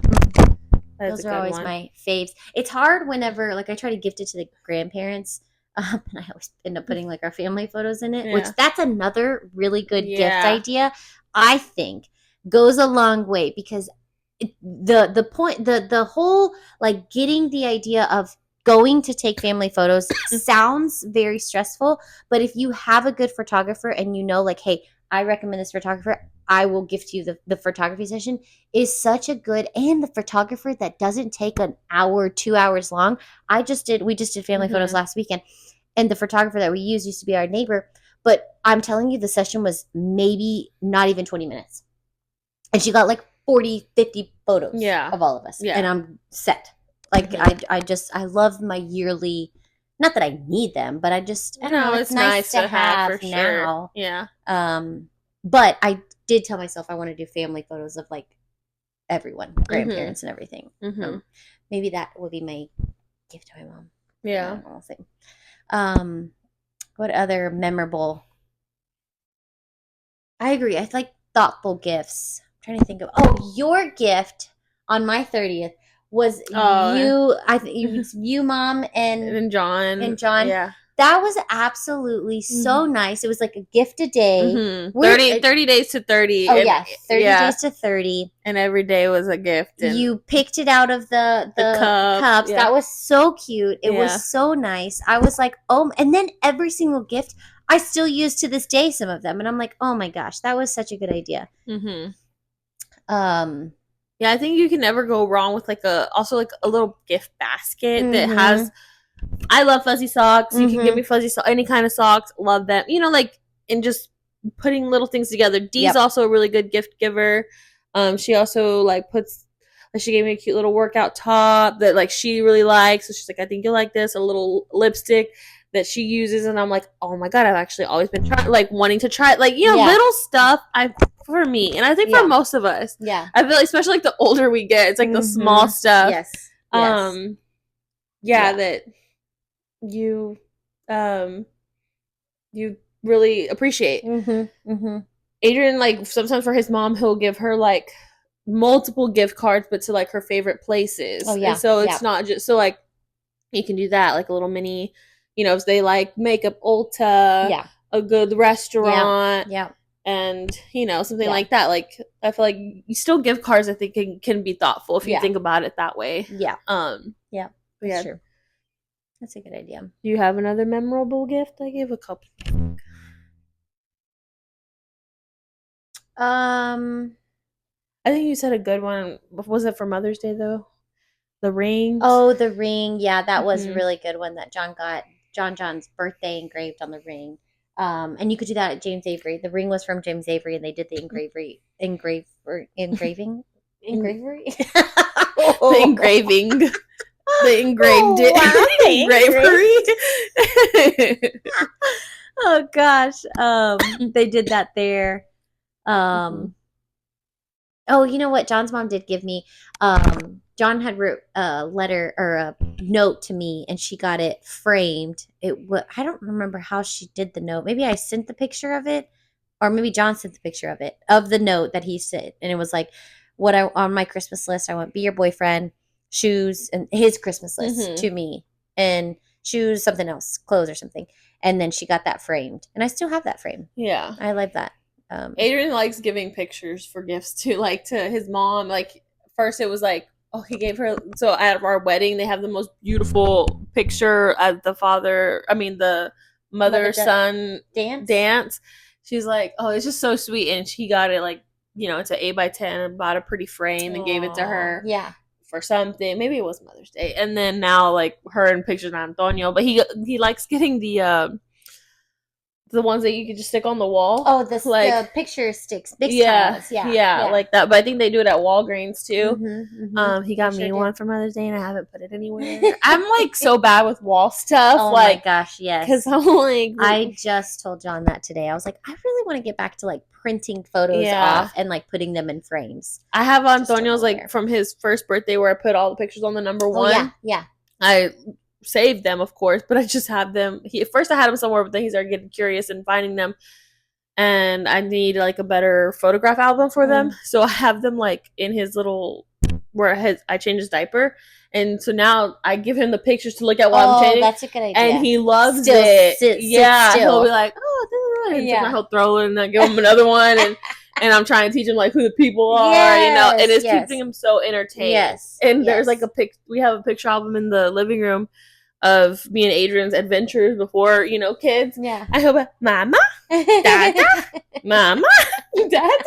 Speaker 2: Those are always my faves. It's hard whenever, like, I try to gift it to the grandparents, and I always end up putting like our family photos in it, which that's another really good gift idea. I think goes a long way, because the point, the whole like getting the idea of going to take family photos sounds very stressful, but if you have a good photographer and you know like, hey, I recommend this photographer, I will gift you the photography session, is such a good, and the photographer that doesn't take an hour, 2 hours long. We just did family photos last weekend, and the photographer that we used to be our neighbor, but I'm telling you, the session was maybe not even 20 minutes, and she got like 40, 50 photos of all of us. Yeah. And I'm set. Like, I love my yearly, not that I need them, but I don't know, it's nice to have for now.
Speaker 1: Sure. Yeah.
Speaker 2: But I did tell myself I want to do family photos of like everyone, grandparents and everything. Maybe that would be my gift to my mom.
Speaker 1: Yeah.
Speaker 2: What other memorable? I agree. I like thoughtful gifts. Trying to think of your gift on my 30th was you. I think you, Mom, and
Speaker 1: John.
Speaker 2: Yeah, that was absolutely so nice. It was like a gift a day.
Speaker 1: 30 days to 30.
Speaker 2: Oh, yeah, 30 days to 30,
Speaker 1: and every day was a gift. And
Speaker 2: you picked it out of the cups. That was so cute. It was so nice. I was like, and then every single gift I still use to this day, some of them, and I'm like, oh my gosh, that was such a good idea.
Speaker 1: Yeah, I think you can never go wrong with like a little gift basket that has. I love fuzzy socks. You can give me fuzzy socks, any kind of socks. Love them. You know, like, and just putting little things together. Dee's also a really good gift giver. She also like she gave me a cute little workout top that like she really likes. So she's like, I think you'll like this. A little lipstick that she uses, and I'm like, oh my god, I've actually always been wanting to try, like, you know, little stuff for me, and I think for most of us. Yeah. I feel like, especially like the older we get, it's like the small stuff. Yes. That you you really appreciate. Adrian, like, sometimes for his mom, he'll give her like multiple gift cards, but to like her favorite places. Oh yeah. And so it's not just so like you can do that, like a little mini, you know, if they like makeup, Ulta, a good restaurant, and you know, something like that. Like, I feel like you still give cards. I think can be thoughtful if you think about it that way. Yeah. That's true. That's a good idea. Do you have another memorable gift? I gave a couple.
Speaker 2: Um.
Speaker 1: I think you said a good one. Was it for Mother's Day though? The rings.
Speaker 2: Oh, the ring. Yeah, that was a
Speaker 1: Hmm.
Speaker 2: really good one that John got. John's birthday engraved on the ring. And you could do that at James Avery. The ring was from James Avery, and they did the engraving engravery.
Speaker 1: The
Speaker 2: Oh,
Speaker 1: engraving. The engraved
Speaker 2: oh, wow,
Speaker 1: engravery.
Speaker 2: oh gosh. They did that there.
Speaker 1: Hmm.
Speaker 2: Um, Oh, you know what? John's mom did give me. John had wrote a letter or a note to me, and she got it framed. I don't remember how she did the note. Maybe I sent the picture of it, or maybe John sent the picture of it of the note that he sent, and it was like what I on my Christmas list. I want be your boyfriend, shoes, and his Christmas list
Speaker 1: Hmm.
Speaker 2: to me, and shoes, something else, clothes or something. And then she got that framed, and I still have that frame.
Speaker 1: Yeah.
Speaker 2: I love that.
Speaker 1: Adrian likes giving pictures for gifts to like to his mom. Like first it was like, oh, he gave her, so at our wedding they have the most beautiful picture of the father, I mean the
Speaker 2: Mother
Speaker 1: mother son
Speaker 2: dance.
Speaker 1: dance. She's like, oh, it's just so sweet, and she got it like, it's an 8x10 and bought a pretty frame and gave it to
Speaker 2: Oh,
Speaker 1: her
Speaker 2: yeah.
Speaker 1: for something. Maybe it was Mother's Day. And then now like her and pictures of Antonio, but he likes getting the ones that you can just stick on the wall.
Speaker 2: Oh, the
Speaker 1: Like,
Speaker 2: picture sticks, big
Speaker 1: yeah,
Speaker 2: tiles. Yeah,
Speaker 1: yeah,
Speaker 2: yeah.
Speaker 1: like that. But I think they do it at Walgreens too.
Speaker 2: Mm-hmm.
Speaker 1: He
Speaker 2: They
Speaker 1: got
Speaker 2: sure
Speaker 1: me
Speaker 2: do.
Speaker 1: one for Mother's Day, and I haven't put it anywhere. I'm like so bad with wall stuff,
Speaker 2: Oh my
Speaker 1: like,
Speaker 2: gosh,
Speaker 1: because
Speaker 2: yes.
Speaker 1: I'm like,
Speaker 2: I just told John that today. I was like, I really want to get back to like printing photos
Speaker 1: yeah.
Speaker 2: off and like putting them in frames.
Speaker 1: I have
Speaker 2: Just don't
Speaker 1: Antonio's
Speaker 2: know
Speaker 1: like
Speaker 2: where.
Speaker 1: from his first birthday where I put all the pictures on the number
Speaker 2: Oh yeah,
Speaker 1: one.
Speaker 2: yeah.
Speaker 1: I saved them, of course, but I just have them. At first I had them somewhere, but then he started getting curious and finding them, and I need like a better photograph album for them.
Speaker 2: Mm.
Speaker 1: So I have them like in his little where I change his diaper, and so now I give him the pictures to look at while I'm
Speaker 2: Oh,
Speaker 1: changing,
Speaker 2: that's a good
Speaker 1: and
Speaker 2: idea.
Speaker 1: he loves
Speaker 2: Still
Speaker 1: it.
Speaker 2: sit
Speaker 1: Yeah, he'll be
Speaker 2: still.
Speaker 1: like, oh, and sometimes
Speaker 2: Yeah.
Speaker 1: he'll throw it and then give him another one, and I'm trying to teach him like who the people are, and
Speaker 2: Yes,
Speaker 1: it's keeping
Speaker 2: yes,
Speaker 1: him so entertained.
Speaker 2: yes,
Speaker 1: And there's like
Speaker 2: yes.
Speaker 1: we have a picture album in the living room of me and Adrian's adventures before, kids.
Speaker 2: Yeah.
Speaker 1: I hope, Mama, Dada, Mama, Dada,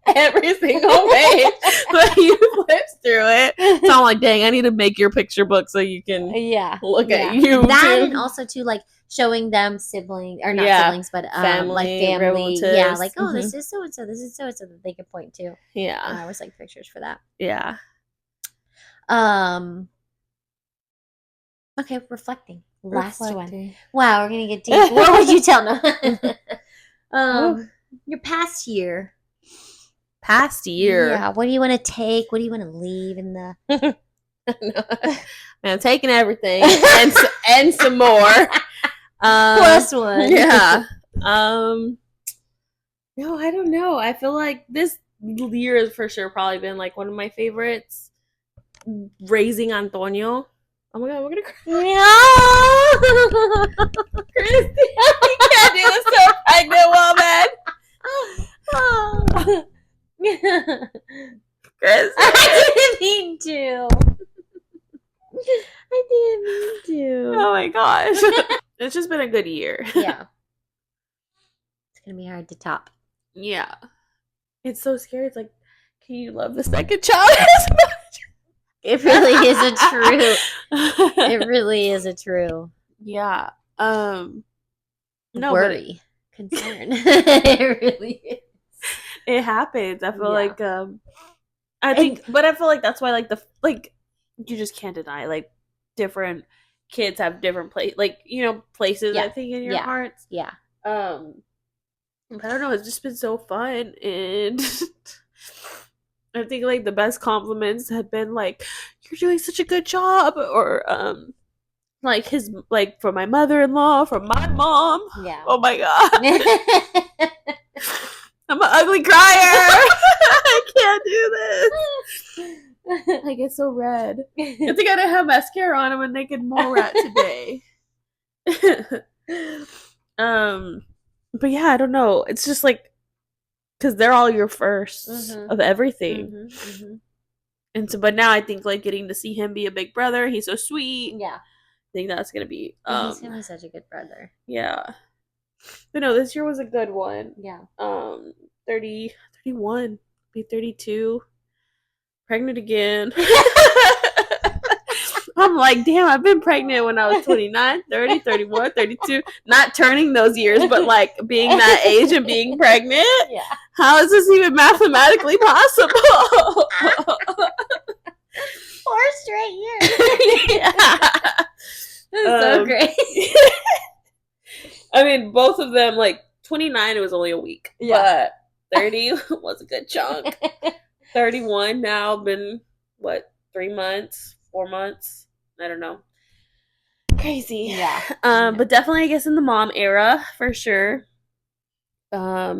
Speaker 1: every single page. But he flips through it. So I'm like, dang, I need to make your picture book so you can
Speaker 2: Yeah,
Speaker 1: look at
Speaker 2: yeah.
Speaker 1: you
Speaker 2: That and
Speaker 1: too.
Speaker 2: also too like showing them siblings or not
Speaker 1: Yeah,
Speaker 2: siblings, but like
Speaker 1: family,
Speaker 2: family. Yeah,
Speaker 1: relatives.
Speaker 2: like oh, this is so and so, this is so and so that they can point to.
Speaker 1: Yeah,
Speaker 2: I always like pictures for that.
Speaker 1: yeah.
Speaker 2: Um. Okay, reflecting. Last one.
Speaker 1: Reflecting.
Speaker 2: Wow, we're gonna get deep. What would you tell them?
Speaker 1: Oh,
Speaker 2: Your past year.
Speaker 1: past year.
Speaker 2: Yeah. What do you want to take? What do you want to leave in the?
Speaker 1: I'm taking everything and some more.
Speaker 2: Plus one.
Speaker 1: Yeah. Um. No, I don't know. I feel like this year has for sure probably been like one of my favorites. Raising Antonio. Oh my god, we're gonna cry.
Speaker 2: No.
Speaker 1: Kristi, you can't do this to a pregnant woman. Kristi.
Speaker 2: I didn't mean to. I didn't mean to.
Speaker 1: Oh my gosh. It's just been a good year.
Speaker 2: Yeah. It's gonna be hard to top.
Speaker 1: Yeah. It's so scary. It's like, can you love the second child as much?
Speaker 2: It really is a true. It really is a true.
Speaker 1: Yeah. No,
Speaker 2: worry, concern. It really is.
Speaker 1: it happens. I feel
Speaker 2: Yeah.
Speaker 1: like I think, but I feel like that's why like you just can't deny like different kids have different places.
Speaker 2: Yeah.
Speaker 1: I think in your
Speaker 2: Yeah.
Speaker 1: hearts.
Speaker 2: Yeah.
Speaker 1: But I don't know. It's just been so fun, and I think like the best compliments have been like, "You're doing such a good job," or like his like from my mother-in-law, from my mom.
Speaker 2: Yeah.
Speaker 1: Oh my god. I'm an ugly crier. I can't do this. I get so red. I think I didn't have mascara on. I'm a naked mole rat today. But yeah, I don't know. It's just like because they're all your 1st of everything. And so, but now I think like getting to see him be a big brother. He's so sweet.
Speaker 2: Yeah.
Speaker 1: I think that's gonna be.
Speaker 2: He's gonna be such a good brother.
Speaker 1: Yeah. But no, this year was a good one.
Speaker 2: Yeah.
Speaker 1: 30 31, be 32, pregnant again. I'm like, damn, I've been pregnant when I was 29, 30, 31, 32. Not turning those years, but like being that age and being pregnant.
Speaker 2: Yeah.
Speaker 1: How is this even mathematically possible?
Speaker 2: 4 straight years. Yeah. That's so great.
Speaker 1: I mean, both of them, like 29, it was only a week.
Speaker 2: Yeah.
Speaker 1: But 30 was a good chunk. 31 now, been, 3 months, 4 months? I don't know. Crazy.
Speaker 2: Yeah.
Speaker 1: But definitely, I guess, in the mom era, for sure. I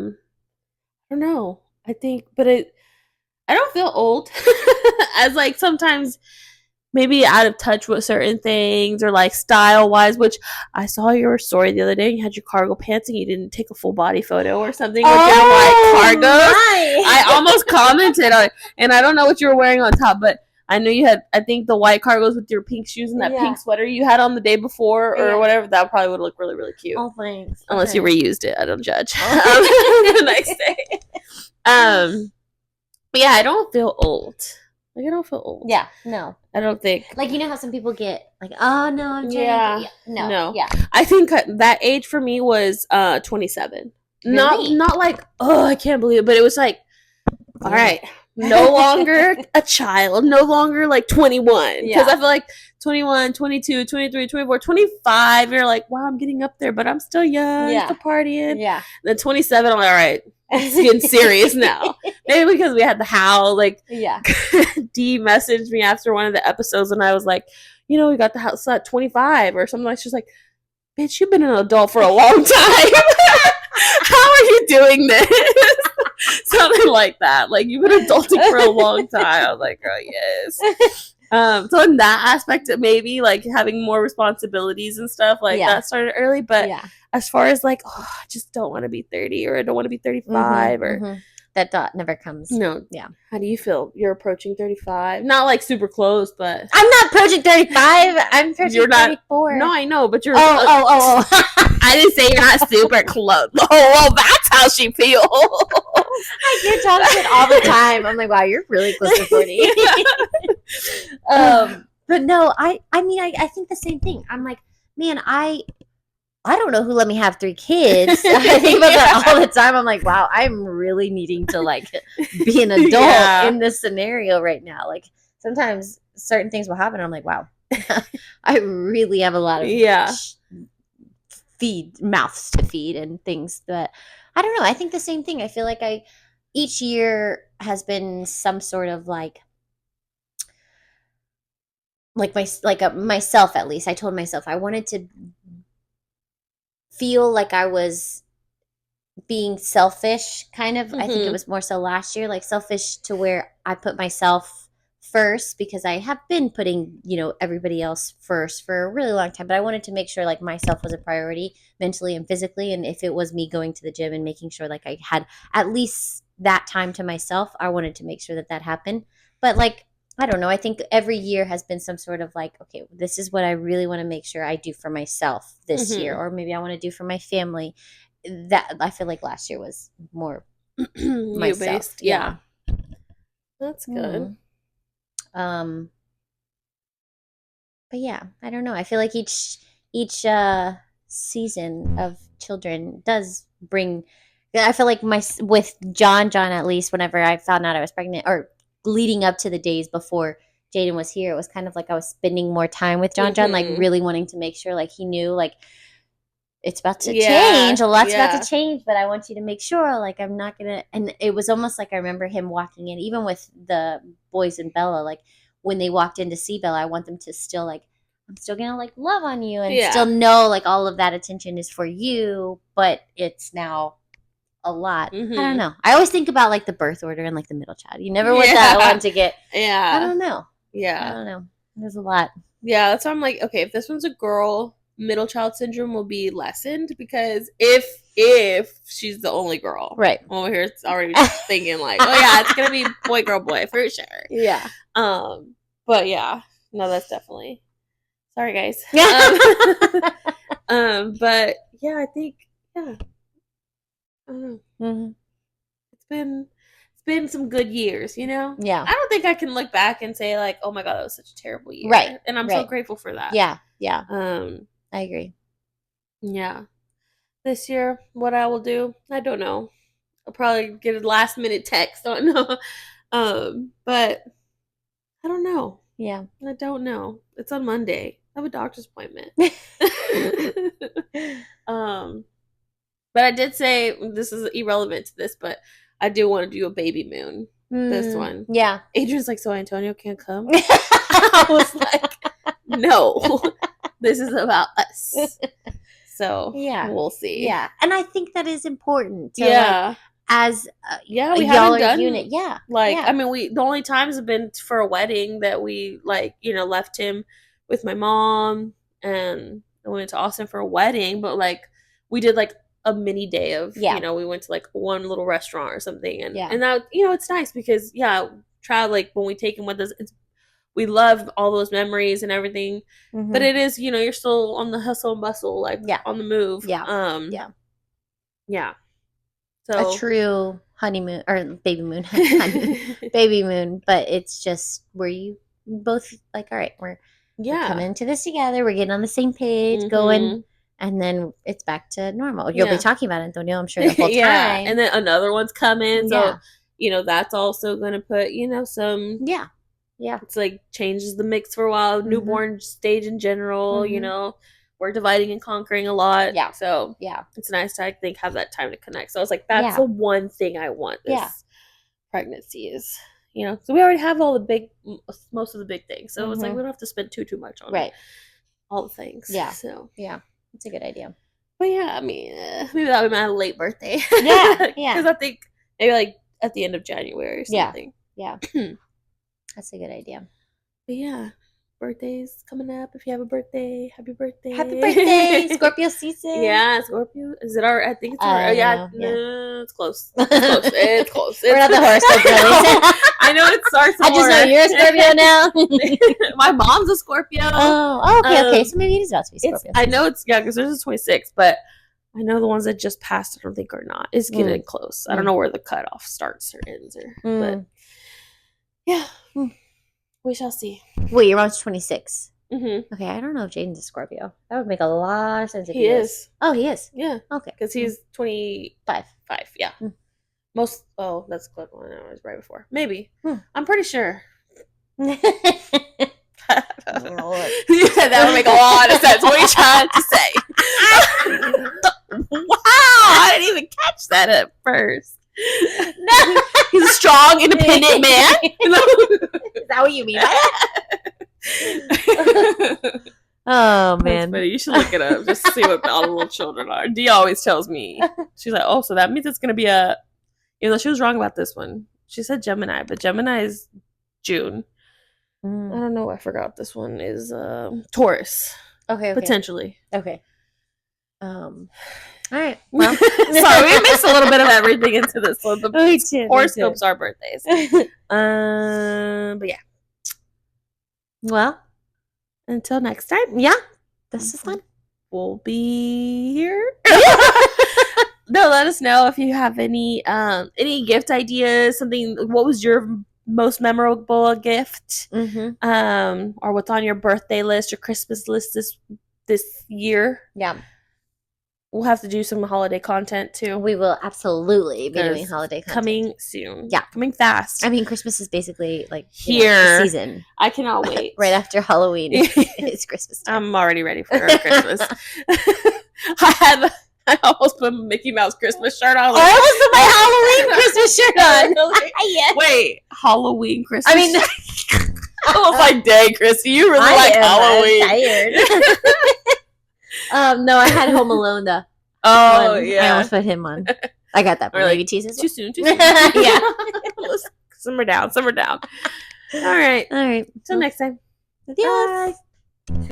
Speaker 1: don't know. I think, but I don't feel old. As, like, sometimes maybe out of touch with certain things or, like, style-wise, which I saw your story the other day. You had your cargo pants and you didn't take a full body photo or something with your, like, cargos.
Speaker 2: Nice.
Speaker 1: I almost commented on it, and I don't know what you were wearing on top, but I knew you had, I think, the white cargos with your pink shoes and that pink sweater you had on the day before or whatever. That probably would look really, really cute.
Speaker 2: Oh, thanks.
Speaker 1: Unless you reused it. I don't judge. The next day. But yeah, I don't feel old. Like, I don't feel old.
Speaker 2: Yeah, no.
Speaker 1: I don't think.
Speaker 2: Like, you know how some people get, like, oh, no, I'm trying to... No. Yeah.
Speaker 1: I think that age for me was 27.
Speaker 2: Really?
Speaker 1: Not like, oh, I can't believe it, but it was like, all right, no longer a child, no longer like 21. Because I feel like 21, 22, 23, 24, 25, you're like, wow, I'm getting up there, but I'm still young, still partying.
Speaker 2: Yeah.
Speaker 1: And then 27, I'm like, all right, it's getting serious now. Maybe because we had the howl, like, Dee messaged me after one of the episodes, and I was like, you know, we got the house at 25 or something. Like, she's like, bitch, you've been an adult for a long time. How are you doing this? Something like that. Like, you've been adulting for a long time. I was like, oh, yes. So in that aspect, maybe, like, having more responsibilities and stuff, like, that started early. But as far as, like, oh, I just don't want to be 30 or I don't want to be 35 or...
Speaker 2: That thought never comes.
Speaker 1: No.
Speaker 2: Yeah.
Speaker 1: How do you feel? You're approaching 35. Not, like, super close, but...
Speaker 2: I'm not approaching 35. I'm approaching 34.
Speaker 1: No, I know, but you're...
Speaker 2: Oh.
Speaker 1: I didn't say you're not super close. Oh, that's how she feels.
Speaker 2: I hear Tom say it all the time. I'm like, wow, you're really close to 40. But no, I mean, I think the same thing. I'm like, man, I don't know who let me have 3 kids. I think about that all the time. I'm like, wow, I'm really needing to, like, be an adult in this scenario right now. Like, sometimes certain things will happen. And I'm like, wow, I really have a lot of mouths to feed and things that I don't know. I think the same thing. I feel like each year has been some sort of myself, at least. I told myself I wanted to feel like I was being selfish, kind of. I think it was more so last year, like selfish to where I put myself first, because I have been putting, you know, everybody else first for a really long time. But I wanted to make sure, like, myself was a priority mentally and physically. And if it was me going to the gym and making sure, like, I had at least that time to myself, I wanted to make sure that happened. But, like, I don't know. I think every year has been some sort of like, okay, this is what I really want to make sure I do for myself this year, or maybe I want to do for my family. That I feel like last year was more myself.
Speaker 1: Based. Yeah. That's good.
Speaker 2: But yeah, I don't know. I feel like each season of children does bring. I feel like with John at least, whenever I found out I was pregnant, or leading up to the days before Jaden was here, it was kind of like I was spending more time with John, like really wanting to make sure, like, he knew, like, it's about to change. A lot's about to change, but I want you to make sure, like, I'm not gonna. And it was almost like I remember him walking in, even with the boys and Bella, like, when they walked in to see Bella, I want them to still, like, I'm still gonna, like, love on you and still know, like, all of that attention is for you, but it's now a lot. I don't know. I always think about, like, the birth order and, like, the middle child. You never want that one to get. I don't know. I don't know. There's a lot.
Speaker 1: Yeah, that's why I'm like, okay, if this one's a girl, middle child syndrome will be lessened, because if she's the only girl, right? Over here, it's already thinking like, oh yeah, it's gonna be boy, girl, boy for sure. Yeah. But yeah, no, that's definitely. Sorry, guys. But yeah, I think I don't know. It's been been some good years, you know?
Speaker 2: Yeah.
Speaker 1: I don't think I can look back and say like, oh my God, that was such a terrible year.
Speaker 2: Right.
Speaker 1: And I'm so grateful for that.
Speaker 2: Yeah. Yeah. I agree.
Speaker 1: Yeah. This year, what I will do, I don't know. I'll probably get a last minute text. I don't know. But I don't know.
Speaker 2: Yeah.
Speaker 1: I don't know. It's on Monday. I have a doctor's appointment. But I did say, this is irrelevant to this, but I do want to do a baby moon. This one.
Speaker 2: Yeah.
Speaker 1: Adrian's like, so Antonio can't come? I was like, no. This is about us. So
Speaker 2: yeah,
Speaker 1: we'll see.
Speaker 2: Yeah. And I think that is important. To,
Speaker 1: yeah.
Speaker 2: Like, as
Speaker 1: we
Speaker 2: y'all
Speaker 1: haven't done
Speaker 2: unit. Yeah.
Speaker 1: Like, I mean, the only times have been for a wedding that we, like, you know, left him with my mom and I went to Austin for a wedding, but like we did like a mini day of, you know, we went to like one little restaurant or something. And, and that, you know, it's nice because, travel, like when we take him with us, we love all those memories and everything. Mm-hmm. But it is, you know, you're still on the hustle and bustle, like on the move.
Speaker 2: Yeah.
Speaker 1: Yeah. So
Speaker 2: a true honeymoon or baby moon, baby moon. But it's just where you both like, all right, we're coming into this together. We're getting on the same page, going. And then it's back to normal. You'll be talking about Antonio, I'm sure, the whole time.
Speaker 1: And then another one's coming. So, you know, that's also going to put, you know, some...
Speaker 2: Yeah.
Speaker 1: It's like changes the mix for a while. Mm-hmm. Newborn stage in general, you know. We're dividing and conquering a lot.
Speaker 2: Yeah.
Speaker 1: So, it's nice to, I think, have that time to connect. So, I was like, that's the one thing I want this pregnancy is, you know. So, we already have all the most of the big things. So, it's like, we don't have to spend too much on all the things.
Speaker 2: Yeah.
Speaker 1: So,
Speaker 2: yeah. It's a good idea.
Speaker 1: But yeah, I mean, maybe that would be my late birthday.
Speaker 2: Yeah.
Speaker 1: Because I think maybe like at the end of January or something.
Speaker 2: Yeah. That's a good idea.
Speaker 1: But yeah, birthdays coming up. If you have a birthday, happy birthday.
Speaker 2: Happy birthday. Scorpio season.
Speaker 1: Yeah, Scorpio. Is it our, I think it's our, no, it's close. It's close.
Speaker 2: We're not the horoscope really.
Speaker 1: I know it starts
Speaker 2: I just know you're a Scorpio now.
Speaker 1: My mom's a Scorpio.
Speaker 2: Oh, okay. So maybe it is about to be Scorpio.
Speaker 1: I know it's, because there's a 26, but I know the ones that just passed, I don't think are not. It's getting close. I don't know where the cutoff starts or ends, but yeah. We shall see.
Speaker 2: Wait, your mom's 26.
Speaker 1: Mm-hmm.
Speaker 2: Okay, I don't know if Jaden's a Scorpio. That would make a lot of sense if
Speaker 1: he is.
Speaker 2: Oh, he is?
Speaker 1: Yeah.
Speaker 2: Okay.
Speaker 1: Because he's 25. Yeah. That's good one. I was right before. Maybe. I'm pretty sure. That would make a lot of sense. What are you trying to say? Wow! I didn't even catch that at first. No. He's a strong, independent man.
Speaker 2: Is that what you mean by that? Oh, man.
Speaker 1: But you should look it up just to see what all the little children are. Dee always tells me. She's like, oh, so that means it's going to be even though she was wrong about this one. She said Gemini, but Gemini is June. I don't know. I forgot this one is Taurus.
Speaker 2: Okay.
Speaker 1: Potentially.
Speaker 2: Okay. All right. Well,
Speaker 1: sorry, we mixed a little bit of everything into this one. The horoscopes are birthdays. But yeah.
Speaker 2: Well,
Speaker 1: until next time.
Speaker 2: Yeah. This is fun.
Speaker 1: We'll be here. No, let us know if you have any gift ideas. Something. What was your most memorable gift? Or what's on your birthday list or Christmas list this year?
Speaker 2: Yeah.
Speaker 1: We'll have to do some holiday content too.
Speaker 2: We will absolutely be doing holiday content.
Speaker 1: Coming soon.
Speaker 2: Yeah.
Speaker 1: Coming fast.
Speaker 2: I mean, Christmas is basically like
Speaker 1: here.
Speaker 2: The season.
Speaker 1: I cannot wait.
Speaker 2: Right after Halloween, it's Christmas time.
Speaker 1: I'm already ready for Christmas. I almost put a Mickey Mouse Christmas shirt on.
Speaker 2: I almost put my Halloween Christmas shirt on.
Speaker 1: Yes. Wait, Halloween Christmas?
Speaker 2: I mean,
Speaker 1: I was like, dang, Kristi, you really like Halloween.
Speaker 2: I'm tired. No, I had Home Alone though.
Speaker 1: Oh, yeah.
Speaker 2: I almost put him on. I got that. Maybe teases.
Speaker 1: Too soon. Yeah. Simmer down. All right.
Speaker 2: Till
Speaker 1: next time.
Speaker 2: Adios.
Speaker 1: Bye.